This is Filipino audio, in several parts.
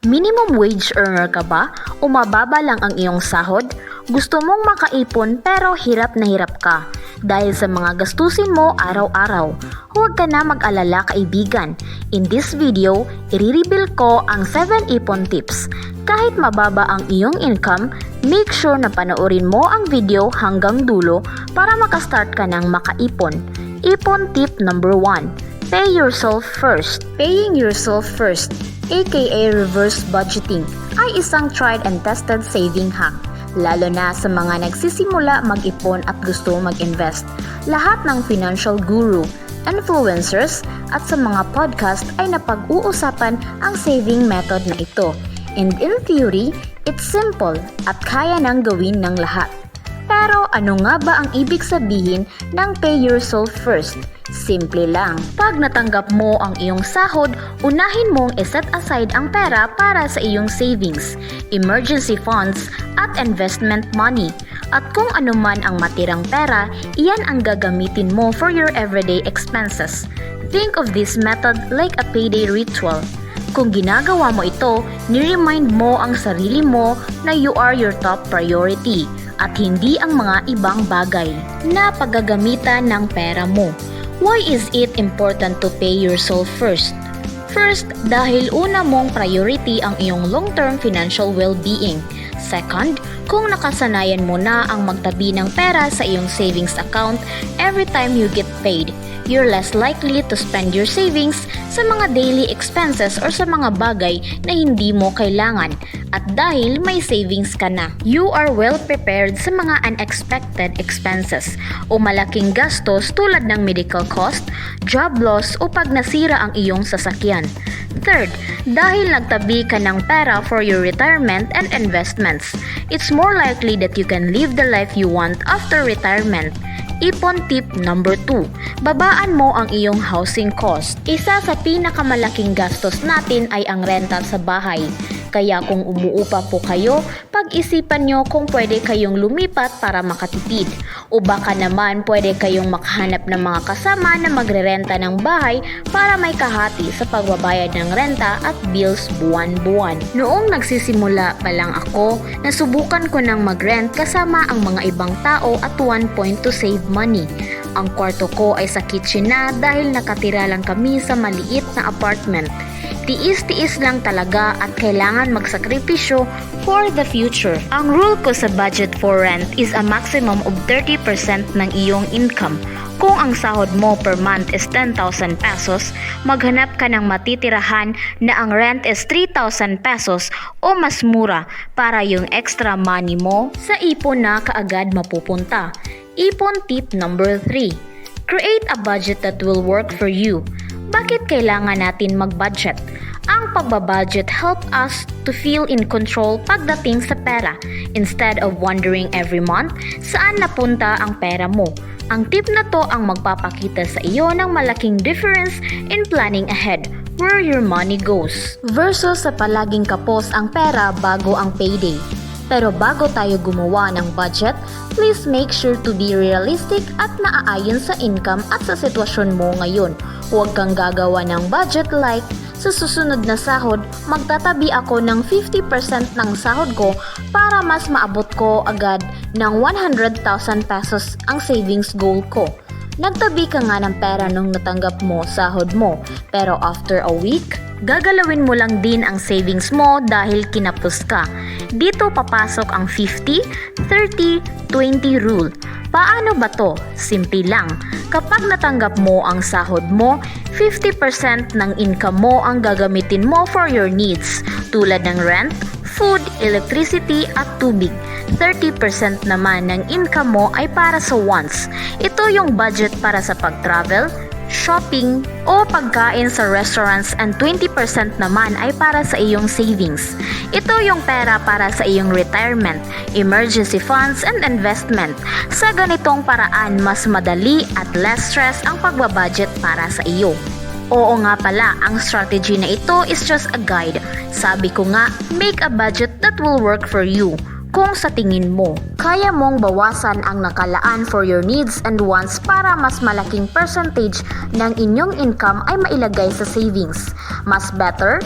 Minimum wage earner ka ba o mababa lang ang iyong sahod? Gusto mong makaipon pero hirap na hirap ka dahil sa mga gastusin mo araw-araw. Huwag ka na mag-alala kaibigan. In this video, i-reveal ko ang 7 ipon tips. Kahit mababa ang iyong income, make sure na panoorin mo ang video hanggang dulo para makastart ka ng makaipon. Ipon tip number 1. Pay yourself first. Paying yourself first, aka reverse budgeting, ay isang tried and tested saving hack. Lalo na sa mga nagsisimula mag-ipon at gusto mag-invest. Lahat ng financial guru, influencers at sa mga podcast ay napag-uusapan ang saving method na ito. And in theory, it's simple at kaya nang gawin ng lahat. Pero ano nga ba ang ibig sabihin ng pay yourself first? Simple lang. Pag natanggap mo ang iyong sahod, unahin mong iset aside ang pera para sa iyong savings, emergency funds at investment money. At kung ano man ang matirang pera, iyan ang gagamitin mo for your everyday expenses. Think of this method like a payday ritual. Kung ginagawa mo ito, ni-remind mo ang sarili mo na you are your top priority at hindi ang mga ibang bagay na paggagamitan ng pera mo. Why is it important to pay yourself first? First, dahil una mong priority ang iyong long-term financial well-being. Second, kung nakasanayan mo na ang magtabi ng pera sa iyong savings account every time you get paid, you're less likely to spend your savings sa mga daily expenses or sa mga bagay na hindi mo kailangan. At dahil may savings ka na, you are well prepared sa mga unexpected expenses o malaking gastos tulad ng medical cost, job loss o pag nasira ang iyong sasakyan. Third, dahil nagtabi ka ng pera for your retirement and investments, it's more likely that you can live the life you want after retirement. Ipon tip number 2. Babaan mo ang iyong housing cost. Isa sa pinakamalaking gastos natin ay ang renta sa bahay. Kaya kung umuupa po kayo, pag-isipan nyo kung pwede kayong lumipat para makatipid. O baka naman pwede kayong makahanap ng mga kasama na magrerenta ng bahay para may kahati sa pagbabayad ng renta at bills buwan-buwan. Noong nagsisimula pa lang ako, nasubukan ko ng mag-rent kasama ang mga ibang tao at one point to save money. Ang kwarto ko ay sa kitchen na dahil nakatira lang kami sa maliit na apartment. Tiis-tiis lang talaga at kailangan magsakripisyo for the future. Ang rule ko sa budget for rent is a maximum of 30% ng iyong income. Kung ang sahod mo per month is 10,000 pesos, maghanap ka ng matitirahan na ang rent is 3,000 pesos o mas mura para yung extra money mo sa ipon na kaagad mapupunta. Ipon tip number 3. Create a budget that will work for you. Bakit kailangan natin mag-budget? Ang pagbabudget help us to feel in control pagdating sa pera instead of wondering every month saan napunta ang pera mo. Ang tip na to ang magpapakita sa iyo ng malaking difference in planning ahead where your money goes versus sa palaging kapos ang pera bago ang payday. Pero bago tayo gumawa ng budget, please make sure to be realistic at naaayon sa income at sa sitwasyon mo ngayon. Huwag kang gagawa ng budget like, sa susunod na sahod, magtatabi ako ng 50% ng sahod ko para mas maabot ko agad ng 100,000 pesos ang savings goal ko. Nagtabi ka nga ng pera nung natanggap mo sahod mo, pero after a week, gagalawin mo lang din ang savings mo dahil kinapos ka. Dito papasok ang 50-30-20 rule. Paano ba to? Simple lang. Kapag natanggap mo ang sahod mo, 50% ng income mo ang gagamitin mo for your needs tulad ng rent, food, electricity at tubig. 30% naman ng income mo ay para sa wants. Ito yung budget para sa pag-travel, shopping, o pagkain sa restaurants and 20% naman ay para sa iyong savings. Ito yung pera para sa iyong retirement, emergency funds and investment. Sa ganitong paraan, mas madali at less stress ang pagbabudget para sa iyo. Oo nga pala, ang strategy na ito is just a guide. Sabi ko nga, make a budget that will work for you. Kung sa tingin mo, kaya mong bawasan ang nakalaan for your needs and wants para mas malaking percentage ng inyong income ay mailagay sa savings. Mas better,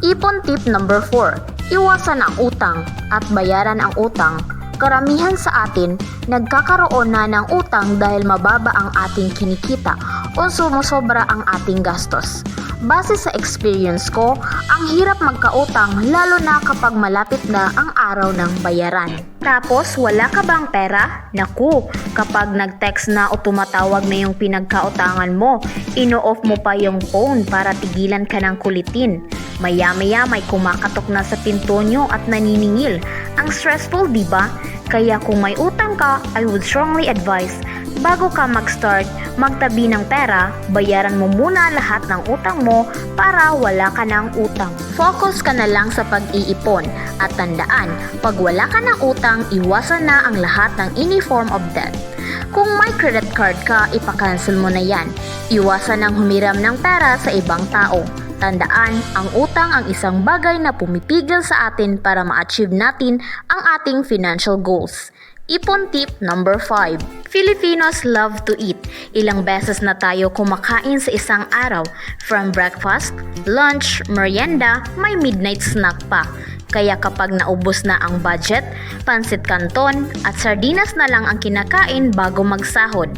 Ipon tip number 4. Iwasan ang utang at bayaran ang utang. Karamihan sa atin, nagkakaroon na ng utang dahil mababa ang ating kinikita o sumusobra ang ating gastos. Base sa experience ko, ang hirap magkautang lalo na kapag malapit na ang araw ng bayaran. Tapos wala ka bang pera? Naku, kapag nag-text na o tumatawag na yung pinagkautangan mo, ino-off mo pa yung phone para tigilan ka ng kulitin. Maya-maya may kumakatok na sa pinto nyo at naniningil. Ang stressful, di ba? Kaya kung may utang ka, I would strongly advise, bago ka mag-start, magtabi ng pera, bayaran mo muna lahat ng utang mo para wala ka ng utang. Focus ka na lang sa pag-iipon at tandaan, pag wala ka ng utang, iwasan na ang lahat ng any form of debt. Kung may credit card ka, ipakancel mo na yan. Iwasan ang humiram ng pera sa ibang tao. Tandaan, ang utang ang isang bagay na pumipigil sa atin para ma-achieve natin ang ating financial goals. Ipon tip number 5. Filipinos love to eat. Ilang beses na tayo kumakain sa isang araw. From breakfast, lunch, merienda, may midnight snack pa. Kaya kapag naubos na ang budget, pansit canton at sardinas na lang ang kinakain bago magsahod.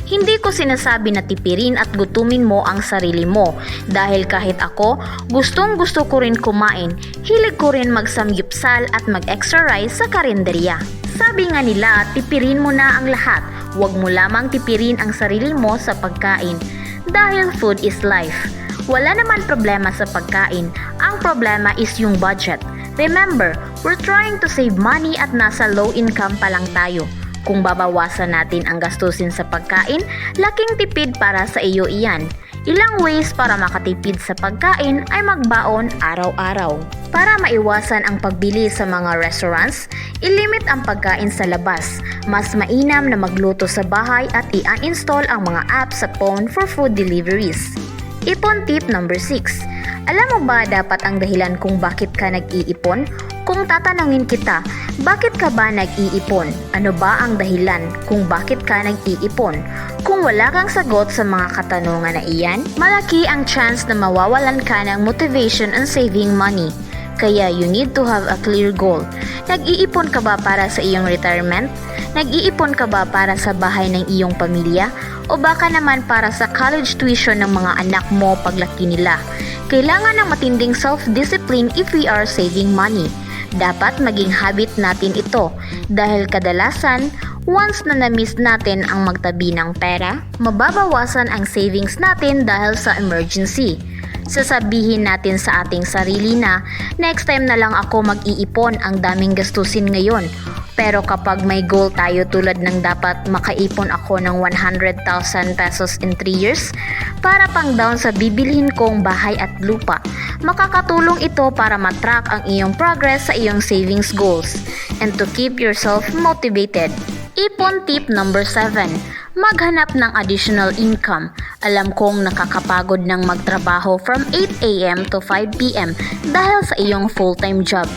Hindi ko sinasabi na tipirin at gutumin mo ang sarili mo dahil kahit ako, gustong-gusto ko rin kumain, hilig ko rin magsamgyupsal at mag-extra rice sa karinderya. Sabi nga nila, tipirin mo na ang lahat, huwag mo lamang tipirin ang sarili mo sa pagkain dahil food is life. Wala naman problema sa pagkain, ang problema is yung budget. Remember, we're trying to save money at nasa low income pa lang tayo. Kung babawasan natin ang gastusin sa pagkain, laking tipid para sa iyo iyan. Ilang ways para makatipid sa pagkain ay magbaon araw-araw. Para maiwasan ang pagbili sa mga restaurants, ilimit ang pagkain sa labas. Mas mainam na magluto sa bahay at i-uninstall ang mga apps sa phone for food deliveries. Ipon tip number 6. Alam mo ba dapat ang dahilan kung bakit ka nag-iipon? Kung tatanungin kita, bakit ka ba nag-iipon? Ano ba ang dahilan kung bakit ka nag-iipon? Kung wala kang sagot sa mga katanungan na iyan, malaki ang chance na mawawalan ka ng motivation on saving money. Kaya you need to have a clear goal. Nag-iipon ka ba para sa iyong retirement? Nag-iipon ka ba para sa bahay ng iyong pamilya? O baka naman para sa college tuition ng mga anak mo paglaki nila? Kailangan ng matinding self-discipline if we are saving money. Dapat maging habit natin ito dahil kadalasan, once na na-miss natin ang magtabi ng pera, mababawasan ang savings natin dahil sa emergency. Sasabihin natin sa ating sarili na, next time na lang ako mag-iipon, ang daming gastusin ngayon. Pero kapag may goal tayo tulad ng dapat makaipon ako ng 100,000 pesos in 3 years para pang down sa bibilhin kong bahay at lupa, makakatulong ito para matrack ang iyong progress sa iyong savings goals and to keep yourself motivated. Ipon tip number 7. Maghanap ng additional income. Alam kong nakakapagod ng magtrabaho from 8 a.m. to 5 p.m. dahil sa iyong full-time job.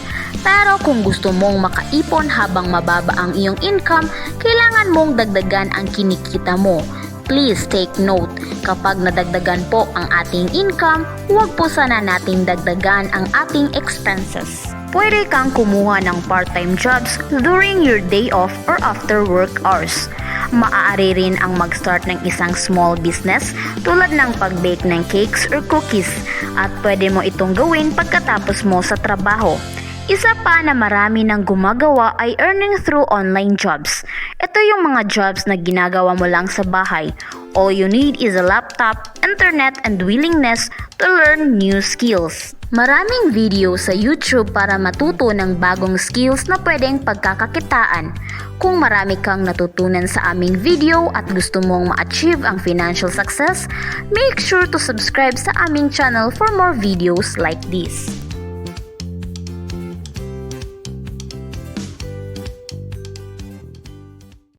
Pero kung gusto mong makaipon habang mababa ang iyong income, kailangan mong dagdagan ang kinikita mo. Please take note, kapag nadagdagan po ang ating income, huwag po sana nating dagdagan ang ating expenses. Pwede kang kumuha ng part-time jobs during your day off or after work hours. Maaari rin ang mag-start ng isang small business tulad ng pag-bake ng cakes or cookies at pwede mo itong gawin pagkatapos mo sa trabaho. Isa pa na marami nang gumagawa ay earning through online jobs. Ito yung mga jobs na ginagawa mo lang sa bahay. All you need is a laptop, internet, and willingness to learn new skills. Maraming video sa YouTube para matuto ng bagong skills na pwedeng pagkakakitaan. Kung marami kang natutunan sa aming video at gusto mong ma-achieve ang financial success, make sure to subscribe sa aming channel for more videos like this.